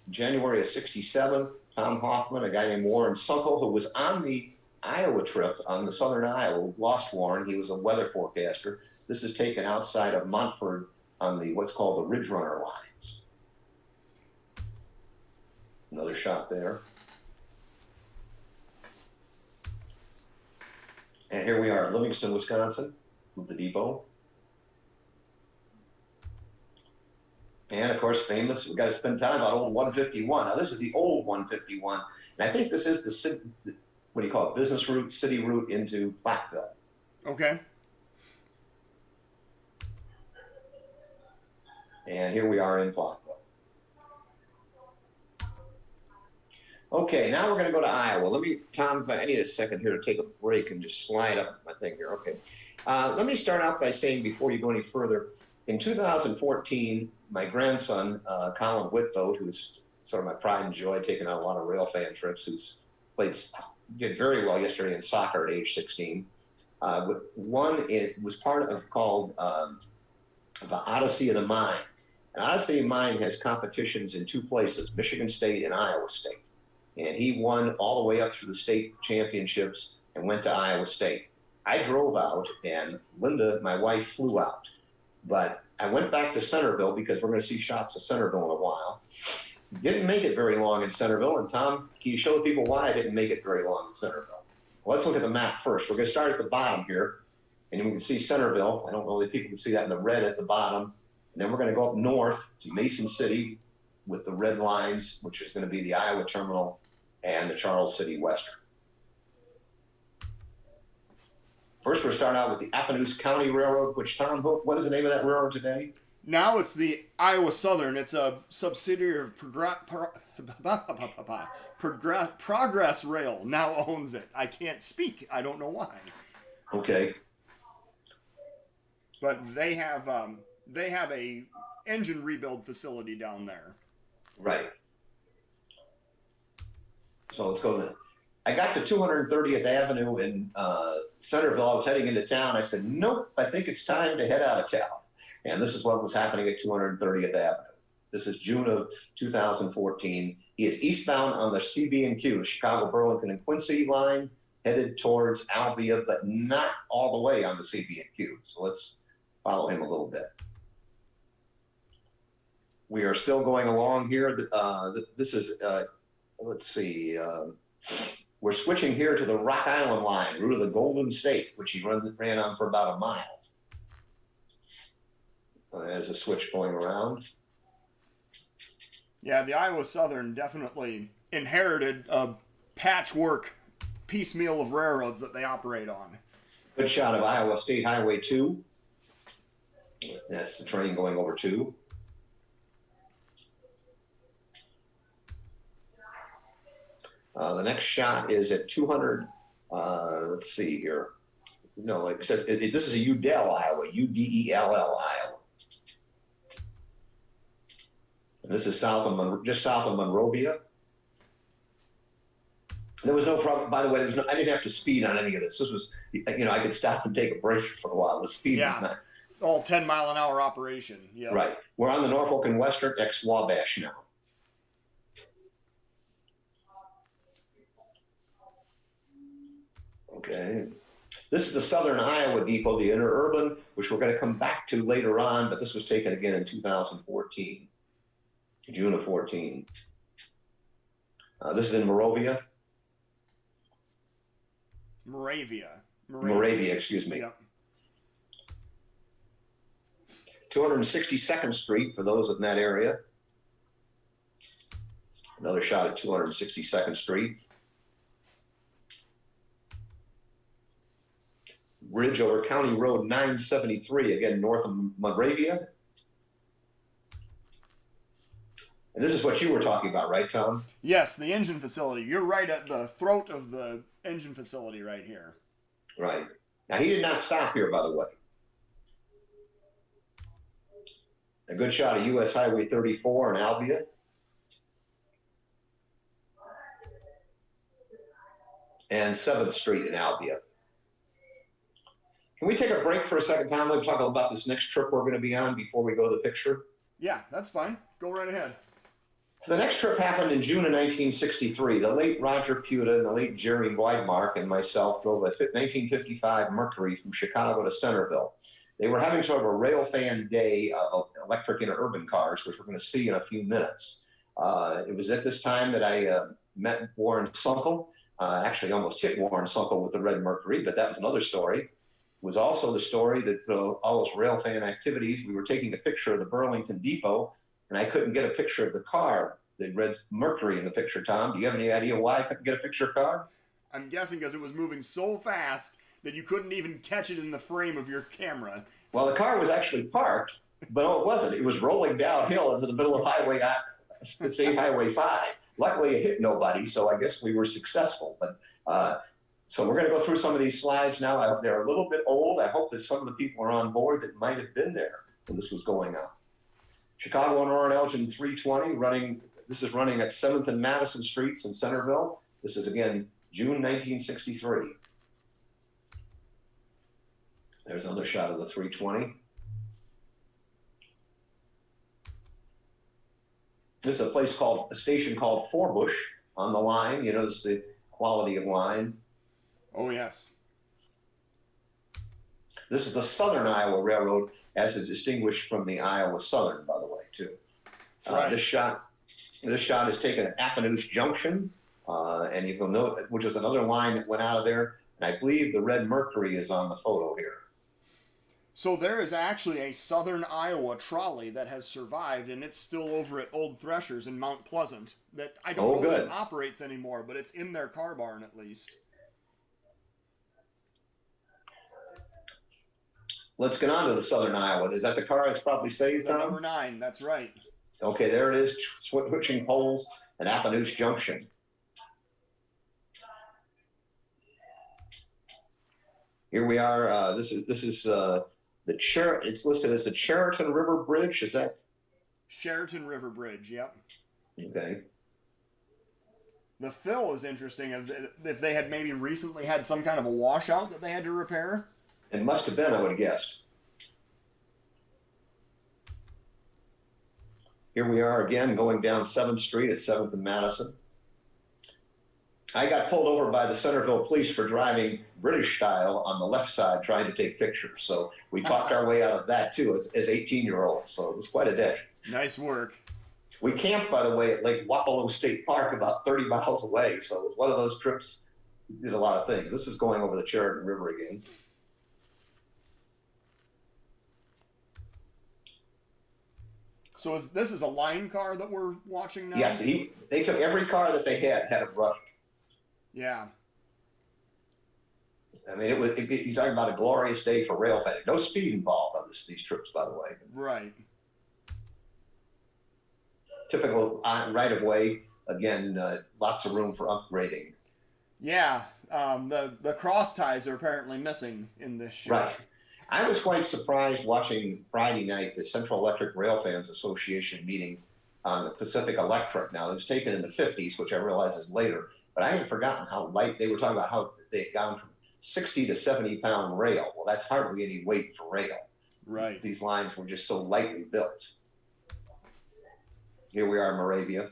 January of 67. Tom Hoffman, a guy named Warren Sunkel, who was on the Iowa trip, on the southern Iowa, lost Warren. He was a weather forecaster. This is taken outside of Montford on what's called the Ridge Runner lines. Another shot there. And here we are at Livingston, Wisconsin, with the depot. And of course, famous, we've got to spend time on old 151. Now, this is the old 151. And I think this is the, what do you call it, business route, city route into Platteville. Okay. And here we are in Platteville. Okay, now we're going to go to Iowa. Tom, I need a second here to take a break and just slide up my thing here. Okay. Let me start out by saying, before you go any further, in 2014, my grandson, Colin Whitboat, who's sort of my pride and joy, taking out a lot of rail fan trips, did very well yesterday in soccer at age 16. It was part of called the Odyssey of the Mind. And Odyssey of Mind has competitions in two places, Michigan State and Iowa State. And he won all the way up through the state championships and went to Iowa State. I drove out, and Linda, my wife, flew out. But I went back to Centerville because we're going to see shots of Centerville in a while. Didn't make it very long in Centerville. And Tom, can you show the people why I didn't make it very long in Centerville? Well, let's look at the map first. We're going to start at the bottom here. And you can see Centerville. I don't know if people can see that in the red at the bottom. And then we're going to go up north to Mason City with the red lines, which is going to be the Iowa Terminal and the Charles City Western. First, we're starting out with the Appanoose County Railroad, which, Tom, what is the name of that railroad today? Now it's the Iowa Southern. It's a subsidiary of Progress Rail. Now owns it. I can't speak. I don't know why. Okay. But they have a engine rebuild facility down there. Right. So let's go to. I got to 230th Avenue in Centerville. I was heading into town. I said, nope, I think it's time to head out of town. And this is what was happening at 230th Avenue. This is June of 2014. He is eastbound on the CB&Q, the Chicago, Burlington, and Quincy line, headed towards Albia, but not all the way on the CB&Q. So let's follow him a little bit. We are still going along here. This is, let's see, we're switching here to the Rock Island line, route of the Golden State, which he ran on for about a mile. There's a switch going around. Yeah, the Iowa Southern definitely inherited a patchwork piecemeal of railroads that they operate on. Good shot of Iowa State Highway 2. That's the train going over 2. The next shot is at 200. Let's see here. No, like I said, this is a Udell, Iowa, Udell, Iowa. And this is just south of Monrovia. There was no problem. By the way, I didn't have to speed on any of this. This was, I could stop and take a break for a while. The speed was not. All 10-mile-an-hour operation. Yeah. Right. We're on the Norfolk and Western ex-Wabash now. Okay. This is the Southern Iowa Depot, the interurban, which we're going to come back to later on, but this was taken again in 2014, June of 14. This is in Moravia. Moravia, excuse me. Yep. 262nd Street for those in that area. Another shot at 262nd Street. Bridge over County Road 973, again, north of Moravia. And this is what you were talking about, right, Tom? Yes, the engine facility. You're right at the throat of the engine facility right here. Right. Now, he did not stop here, by the way. A good shot of U.S. Highway 34 in Albia. And 7th Street in Albia. Can we take a break for a second, Tom? Let's talk about this next trip we're going to be on before we go to the picture. Yeah, that's fine. Go right ahead. The next trip happened in June of 1963. The late Roger Puta and the late Jerry Weidmark and myself drove a 1955 Mercury from Chicago to Centerville. They were having sort of a rail fan day of electric interurban cars, which we're going to see in a few minutes. It was at this time that I met Warren Sunkel. Actually almost hit Warren Sunkel with the red Mercury, but that was another story. It was also the story that all those rail fan activities, we were taking a picture of the Burlington Depot, and I couldn't get a picture of the car. The red Mercury in the picture, Tom. Do you have any idea why I couldn't get a picture of the car? I'm guessing because it was moving so fast that you couldn't even catch it in the frame of your camera. Well, the car was actually parked, but no, it wasn't. It was rolling downhill into the middle of Highway 5. Luckily, it hit nobody, so I guess we were successful. But so we're going to go through some of these slides now. They're a little bit old. I hope that some of the people are on board that might have been there when this was going on. Chicago and Orrin Elgin 320 running. This is running at 7th and Madison Streets in Centerville. This is, again, June 1963. There's another shot of the 320. This is a station called Forbush on the line. You notice the quality of line. Oh, yes. This is the Southern Iowa Railroad, as is distinguished from the Iowa Southern, by the way, too. Right. This shot is taken at Appanoose Junction, and you can note, which was another line that went out of there. And I believe the Red Mercury is on the photo here. So there is actually a Southern Iowa trolley that has survived, and it's still over at Old Threshers in Mount Pleasant. That I don't know if it operates anymore, but it's in their car barn at least. Let's get on to the Southern Iowa. Is that the car that's probably saved? The number 9, that's right. Okay, there it is, switching poles at Appanoose Junction. Here we are. This is it's listed as the Chariton River Bridge. Is that? Chariton River Bridge. Yep. Okay. The fill is interesting. If they had maybe recently had some kind of a washout that they had to repair. It must have been, I would have guessed. Here we are again, going down 7th Street at 7th and Madison. I got pulled over by the Centerville police for driving British style on the left side, trying to take pictures. So we talked our way out of that too, as 18-year-olds. So it was quite a day. Nice work. We camped, by the way, at Lake Wapello State Park, about 30 miles away. So it was one of those trips. We did a lot of things. This is going over the Chariton River again. So this is a line car that we're watching now? Yes, they took every car that they had it running. Yeah. I mean, you're talking about a glorious day for rail fans. No speed involved on these trips, by the way. Right. Typical right of way. Again, lots of room for upgrading. Yeah. The cross ties are apparently missing in this show. Right. I was quite surprised watching Friday night the Central Electric Rail Fans Association meeting on the Pacific Electric. Now, it was taken in the 50s, which I realize is later, but I had forgotten how light they were talking about, how they had gone from 60 to 70 pound rail. Well, that's hardly any weight for rail. Right. These lines were just so lightly built. Here we are in Moravia,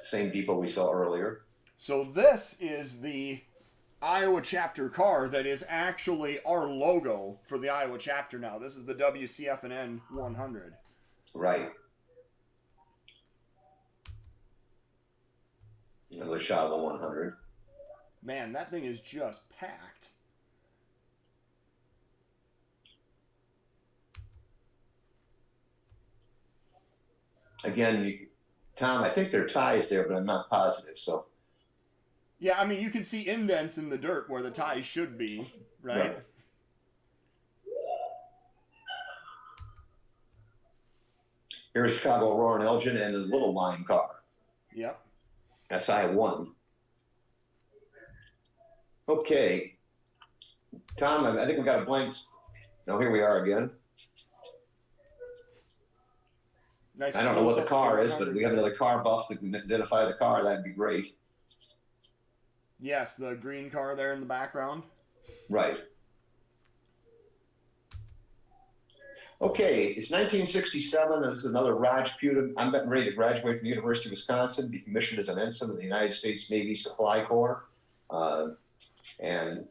same depot we saw earlier. So this is the Iowa chapter car that is actually our logo for the Iowa chapter now. This is the WCF&N 100. Right. Another shot of the 100. Man, that thing is just packed. Again, Tom, I think there are ties there, but I'm not positive. So. Yeah, I mean, you can see indents in the dirt where the ties should be, right? Here's Chicago, Aurora, and Elgin, and the little line car. Yep. SI1. Okay. Tom, I think we've got a blank. No, here we are again. Nice. I don't know what the car is, but if we have another car buff that can identify the car, that'd be great. Yes, the green car there in the background. Right. Okay, it's 1967, and this is another Raj Putin. I'm getting ready to graduate from the University of Wisconsin, be commissioned as an ensign in the United States Navy Supply Corps. And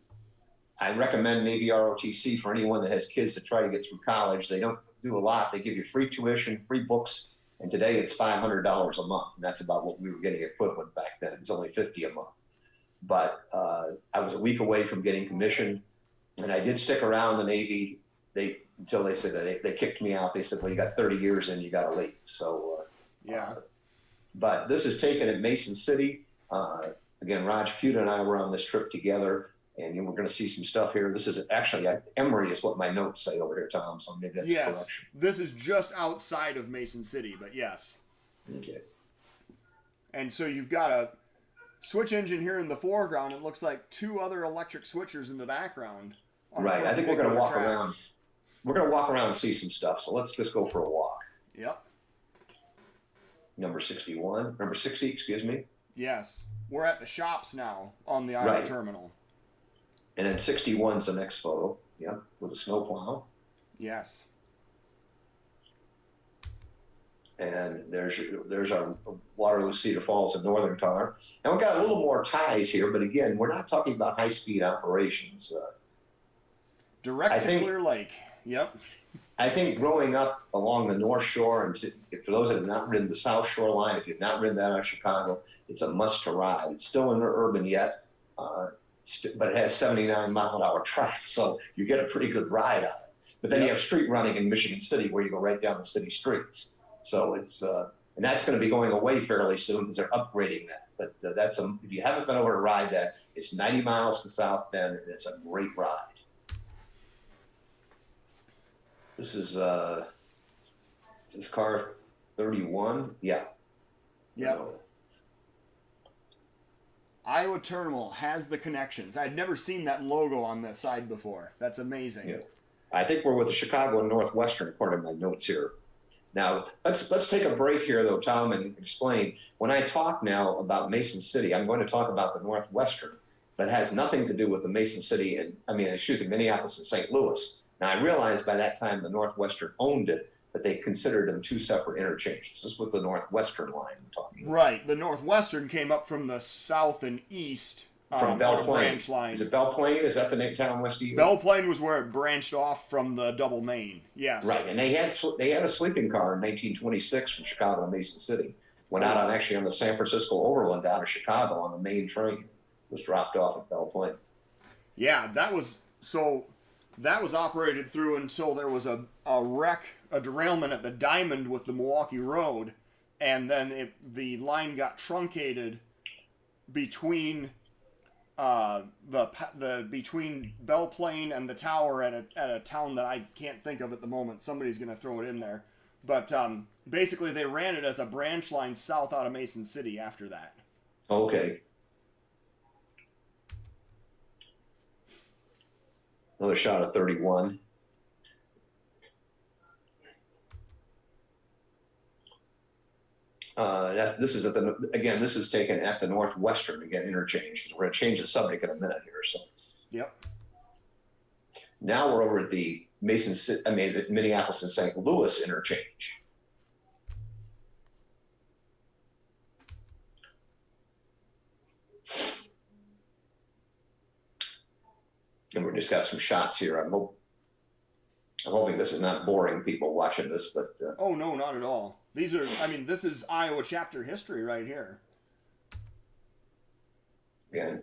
I recommend Navy ROTC for anyone that has kids that try to get through college. They don't do a lot. They give you free tuition, free books, and today it's $500 a month, and that's about what we were getting equivalent back then. It was only $50 a month. But I was a week away from getting commissioned, and I did stick around the Navy until they said they kicked me out. They said, well, you got 30 years in, you got to leave. So, yeah. But this is taken at Mason City. Again, Raj Puta and I were on this trip together, and we're going to see some stuff here. This is actually, Emory is what my notes say over here, Tom, so maybe that's a correction. This is just outside of Mason City, but yes. Okay. And so you've got a switch engine here in the foreground. It looks like two other electric switchers in the background. Right. I think we're going to walk around. We're going to walk around and see some stuff. So let's just go for a walk. Yep. Number 60, excuse me. Yes. We're at the shops now on the Iowa terminal. And then 61's the next photo. Yep. With a snowplow. Yes. And there's our Waterloo Cedar Falls and Northern car. And we've got a little more ties here, but again, we're not talking about high-speed operations. Direct to Clear Lake. Yep. I think growing up along the North Shore, and for those that have not ridden the South Shore line, if you've not ridden that out of Chicago, it's a must to ride. It's still interurban yet, but it has 79-mile-an-hour track, so you get a pretty good ride out of it. But then you have street running in Michigan City where you go right down the city streets. So it's and that's going to be going away fairly soon because they're upgrading that. But if you haven't been over to ride that, it's 90 miles to South Bend, and it's a great ride. This is car 31. Yeah. Yeah. Iowa Terminal has the connections. I'd never seen that logo on the side before. That's amazing. Yeah. I think we're with the Chicago and Northwestern, according to my notes here. Now, let's take a break here, though, Tom, and explain. When I talk now about Mason City, I'm going to talk about the Northwestern, but it has nothing to do with the Mason City Minneapolis and St. Louis. Now, I realized by that time the Northwestern owned it, but they considered them two separate interchanges. This is with the Northwestern line I'm talking about. Right. The Northwestern came up from the south and east from Belle Plaine. Branch line. Is it Belle Plaine? Is that the name town west of you? Belle Plaine was where it branched off from the double main. Yes. Right. And they had a sleeping car in 1926 from Chicago to Mason City. Went out on the San Francisco Overland out of Chicago on the main train. Was dropped off at Belle Plaine. Yeah, that was operated through until there was a wreck, a derailment at the Diamond with the Milwaukee Road, and then the line got truncated between between Belle Plaine and the tower at a town that I can't think of at the moment. Somebody's going to throw it in there, but basically they ran it as a branch line south out of Mason City after that. Okay. Another shot of 31. This is taken at the Northwestern interchange. We're going to change the subject in a minute here. So. Yep. Now we're over at the Minneapolis and St. Louis interchange. And we just got some shots here. I'm hoping this is not boring people watching this, but oh no, not at all. This is Iowa chapter history right here. Yeah,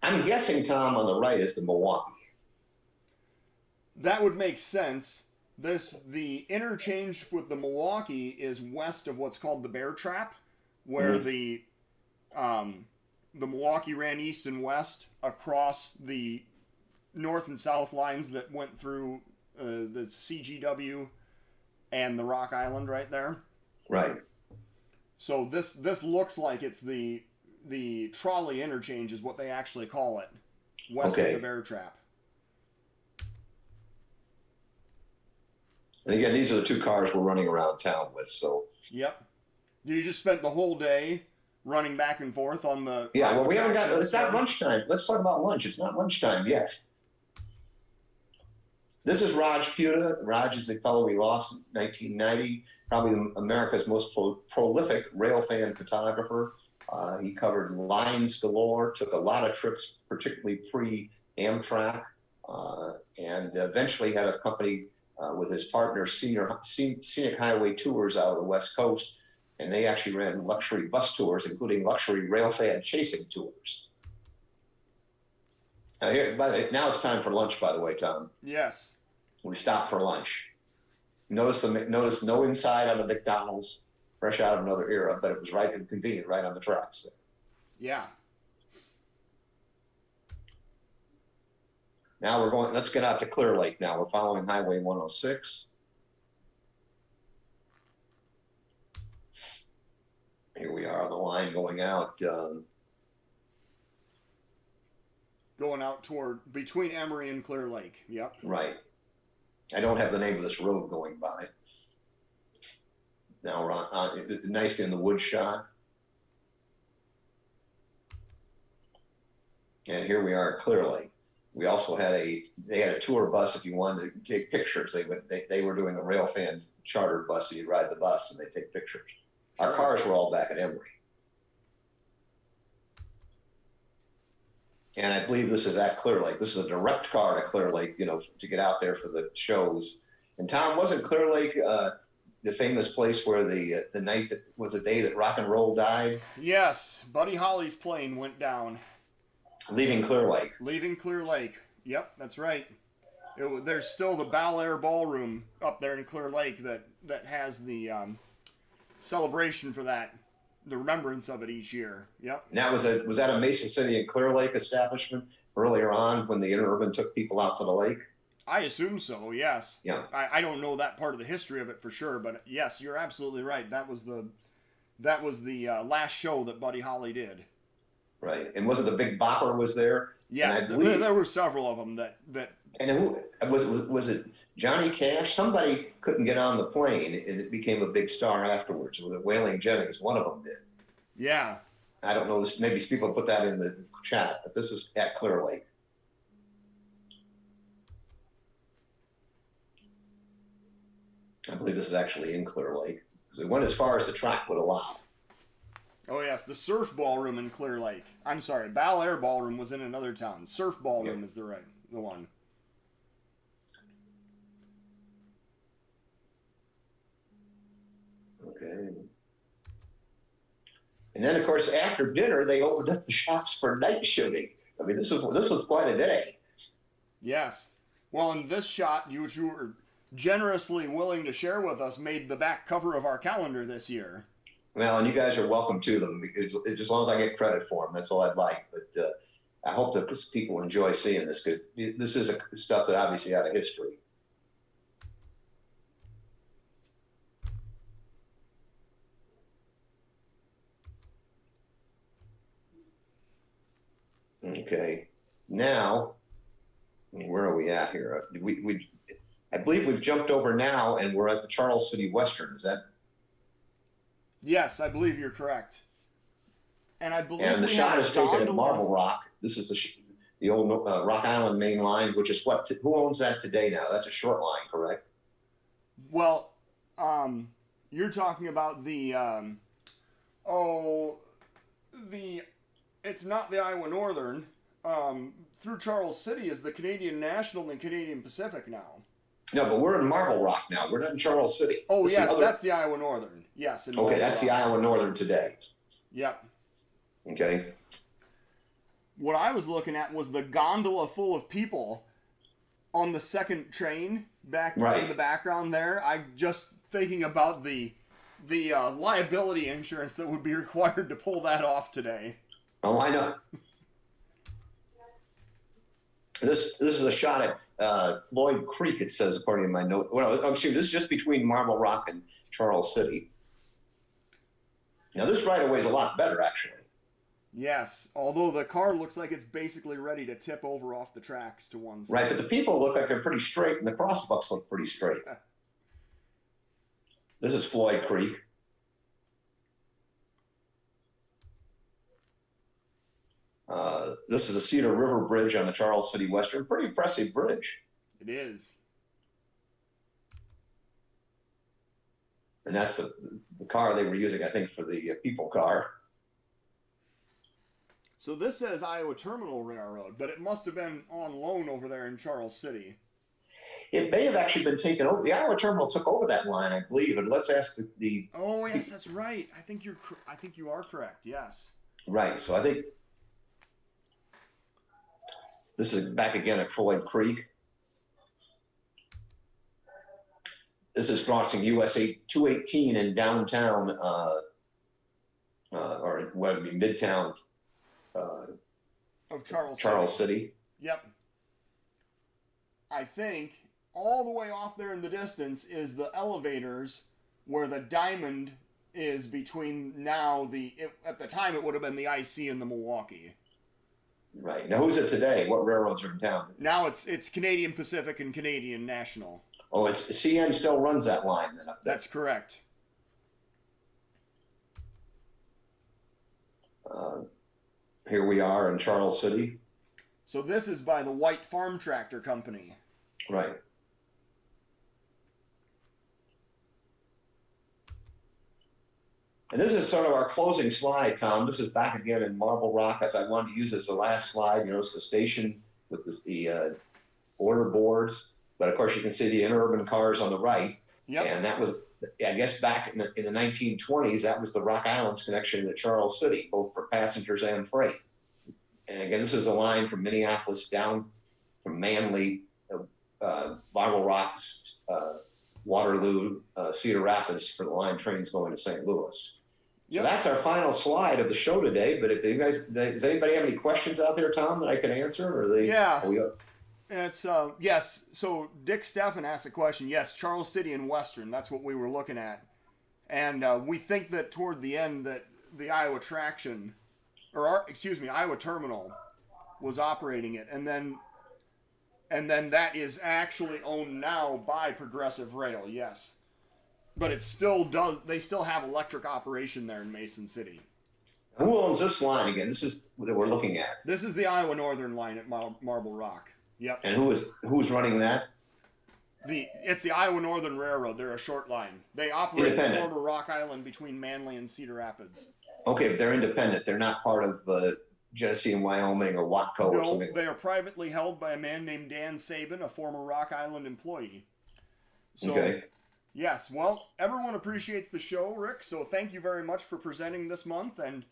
I'm guessing, Tom, on the right is the Milwaukee. That would make sense. The interchange with the Milwaukee is west of what's called the Bear Trap, where the Milwaukee ran east and west across the north and south lines that went through the CGW and the Rock Island right there. Right. So this looks like it's the trolley interchange is what they actually call it, west of the Bear Trap. And again, these are the two cars we're running around town with. So. Yep. You just spent the whole day running back and forth on the. Yeah. Well, we haven't got. It's not lunchtime. Let's talk about lunch. It's not lunchtime yet. This is Raj Puta. Raj is a fellow we lost in 1990, probably America's most prolific railfan photographer. He covered lines galore, took a lot of trips, particularly pre-Amtrak, and eventually had a company with his partner, Scenic Highway Tours out of the West Coast, and they actually ran luxury bus tours, including luxury railfan chasing tours. Now it's time for lunch, by the way, Tom. Yes. We stopped for lunch. Notice no inside on the McDonald's, fresh out of another era, but it was right and convenient, right on the tracks. Yeah. Now let's get out to Clear Lake now. We're following Highway 106. Here we are on the line going out. Going out toward between Emory and Clear Lake. Yep. Right. I don't have the name of this road going by. Now we're on nice in the wood shot. And here we are at Clear Lake. We also had they had a tour bus if you wanted to take pictures. They were doing a railfan chartered bus, so you'd ride the bus and they take pictures. Our cars were all back at Emory. And I believe this is at Clear Lake. This is a direct car to Clear Lake, to get out there for the shows. And Tom, wasn't Clear Lake the famous place where the night that was the day that rock and roll died? Yes, Buddy Holly's plane went down. Leaving Clear Lake. Leaving Clear Lake. Yep, that's right. There's still the Bel Air Ballroom up there in Clear Lake that has the celebration for that, the remembrance of it each year. Yep. And was that a Mason City and Clear Lake establishment earlier on when the interurban took people out to the lake? I assume so, yes. Yeah. I don't know that part of the history of it for sure, but yes, you're absolutely right. That was the last show that Buddy Holly did. Right. And was it the Big Bopper was there? Yes, there were several of them that. And who was it? Johnny Cash? Somebody couldn't get on the plane, and it became a big star afterwards. Was it Waylon Jennings? One of them did. Yeah. I don't know. This maybe people put that in the chat, but this is at Clear Lake. I believe this is actually in Clear Lake because it went as far as the track would allow. Oh yes, the Surf Ballroom in Clear Lake. I'm sorry, Bel Air Ballroom was in another town. Surf Ballroom is the one. Okay. And then, of course, after dinner, they opened up the shops for night shooting. I mean, this was quite a day. Yes. Well, in this shot, you were generously willing to share with us, made the back cover of our calendar this year. Well, and you guys are welcome to them because as long as I get credit for them, that's all I'd like. But I hope that people enjoy seeing this because this is stuff that obviously out of history. Okay, now where are we at here? I believe we've jumped over now, and we're at the Charles City Western. Is that? Yes, I believe you're correct. And I believe. And the shot is taken at Marble Rock. This is the old Rock Island main line, which is what? Who owns that today now? That's a short line, correct? Well, you're talking about it's not the Iowa Northern. Through Charles City is the Canadian National and Canadian Pacific now. No, but we're in Marble Rock now. We're not in Charles City. Oh, yes, that's the Iowa Northern. Yes. Okay, that's the Iowa Northern today. Yep. Okay. What I was looking at was the gondola full of people on the second train back in the background there. I'm just thinking about the liability insurance that would be required to pull that off today. Oh, I know. This is a shot at Lloyd Creek, it says, according to my note. Well, this is just between Marble Rock and Charles City. Now, this right-of-way is a lot better, actually. Yes, although the car looks like it's basically ready to tip over off the tracks to one side. Right, but the people look like they're pretty straight, and the crossbucks look pretty straight. This is Floyd Creek. This is the Cedar River Bridge on the Charles City Western. Pretty impressive bridge. It is. And that's the car they were using, I think, for the people car. So this says Iowa Terminal Railroad, but it must have been on loan over there in Charles City. It may have actually been taken over. The Iowa Terminal took over that line, I believe. And let's ask the Oh yes, that's right. I think you are correct. Yes. Right. So I think this is back again at Floyd Creek. This is crossing US 218 in downtown, or what would be Midtown of Charles City. Yep. I think all the way off there in the distance is the elevators where the diamond is between now at the time it would have been the IC and the Milwaukee. Right. Now who's it today? What railroads are in town? Now it's Canadian Pacific and Canadian National. Oh, it's CN still runs that line then up there. That's correct. Here we are in Charles City. So this is by the White Farm Tractor Company. Right. And this is sort of our closing slide, Tom. This is back again in Marble Rock, as I wanted to use as the last slide. You notice the station with the order boards, but of course you can see the interurban cars on the right. Yep. And that was, I guess, back in the 1920s, that was the Rock Islands connection to Charles City, both for passengers and freight. And again, this is a line from Minneapolis down from Manly, Marble Rock, Waterloo, Cedar Rapids for the line trains going to St. Louis. Yep. So that's our final slide of the show today. But if you guys, does anybody have any questions out there, Tom, that I can answer? Or it's yes. So Dick Steffen asked a question. Yes, Charles City and Western. That's what we were looking at, and we think that toward the end that the Iowa Traction, Iowa Terminal, was operating it, and then that is actually owned now by Progressive Rail. Yes. But it still does. They still have electric operation there in Mason City. Who owns this line again? This is what we're looking at. This is the Iowa Northern line at Marble Rock. Yep. And who's running that? It's the Iowa Northern Railroad. They're a short line. They operate the former Rock Island between Manly and Cedar Rapids. Okay, but they're independent. They're not part of Genesee and Wyoming or Watco or something. No, they are privately held by a man named Dan Sabin, a former Rock Island employee. So, okay. Yes, well, everyone appreciates the show, Rick, so thank you very much for presenting this month, and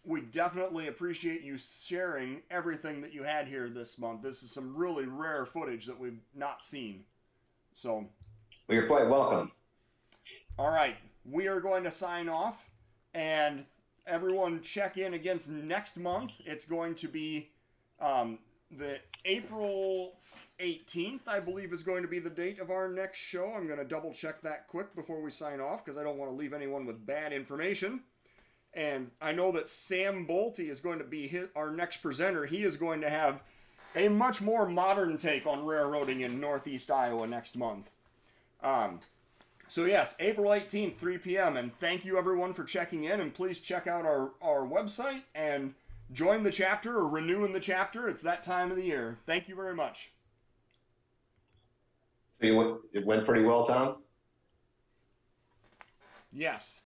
we definitely appreciate you sharing everything that you had here this month. This is some really rare footage that we've not seen. So, well, you're quite welcome. All right, we are going to sign off, and everyone check in against next month. It's going to be the April 18th, I believe, is going to be the date of our next show. I'm going to double check that quick before we sign off because I don't want to leave anyone with bad information. And I know that Sam Bolte is going to be our next presenter. He is going to have a much more modern take on railroading in Northeast Iowa next month. So yes, April 18th, 3 p.m. And thank you everyone for checking in. And please check out our website and join the chapter or renew in the chapter. It's that time of the year. Thank you very much. It went pretty well, Tom? Yes.